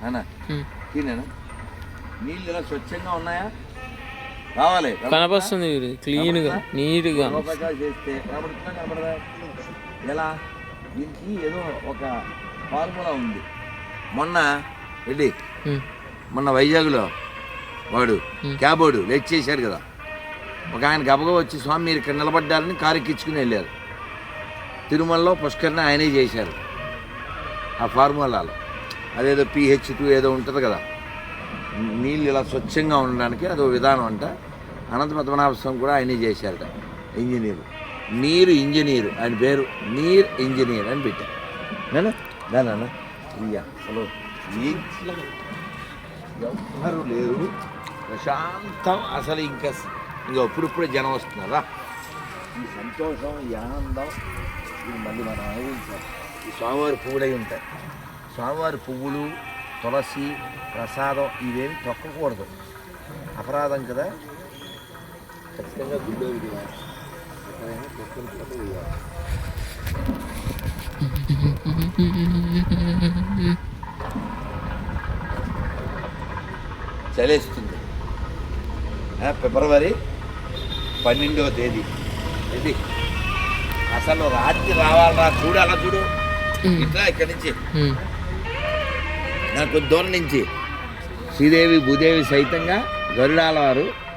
అన్నా తినేనా నీళ్ళు ఇలా స్వచ్ఛంగా ఉన్నాయా కావాలి కనపస్తుంది క్లీన్గా నీట్గా చేస్తే కనబడదా ఎలా దీనికి ఏదో ఒక ఫార్ములా ఉంది మొన్న వైజాగ్లో వాడు క్యాబోడు లెట్ చేశారు కదా ఒక ఆయన గబగబా వచ్చి స్వామి మీరు ఇక్కడ నిలబడ్డారని కారు ఎక్కించుకుని వెళ్ళారు తిరుమలలో పుష్కరిని ఆయనే చేశారు ఆ ఫార్ములాలో అదేదో pH2 ఏదో ఉంటుంది కదా నీళ్ళు ఇలా స్వచ్ఛంగా ఉండడానికి అదో విధానం అంట అనంత పద్మనాభ స్వామి కూడా ఆయనే చేశారట ఇంజనీరు నీరు ఇంజనీరు ఆయన పేరు నీర్ ఇంజనీర్ అని పెట్టారు నేను దానా ఇయ్యా హలో ఎవ్వరు లేరు ప్రశాంతం అసలు ఇంకా ఇప్పుడిప్పుడే జనం వస్తున్నారా ఈ సంతోషం ఈ ఆనందం ఇది మళ్ళీ మనం అనుభవించాలి ఈ స్వామివారి పువ్వులై ఉంటాయి స్వామివారి పువ్వులు తులసి ప్రసాదం ఇవేమి తొక్కకూడదు అపరాధం కదా ఖచ్చితంగా గుడ్డో ఎక్కడైనా తొక్కని చలేస్తుంది ఫిబ్రవరి 12వ తేదీ ఇది అసలు రాత్రి రావాలరా చూడు అలా చూడు ఇట్లా ఇక్కడి నుంచి నాకు దూరం నుంచి శ్రీదేవి భూదేవి సైతంగా గరుడాల వారు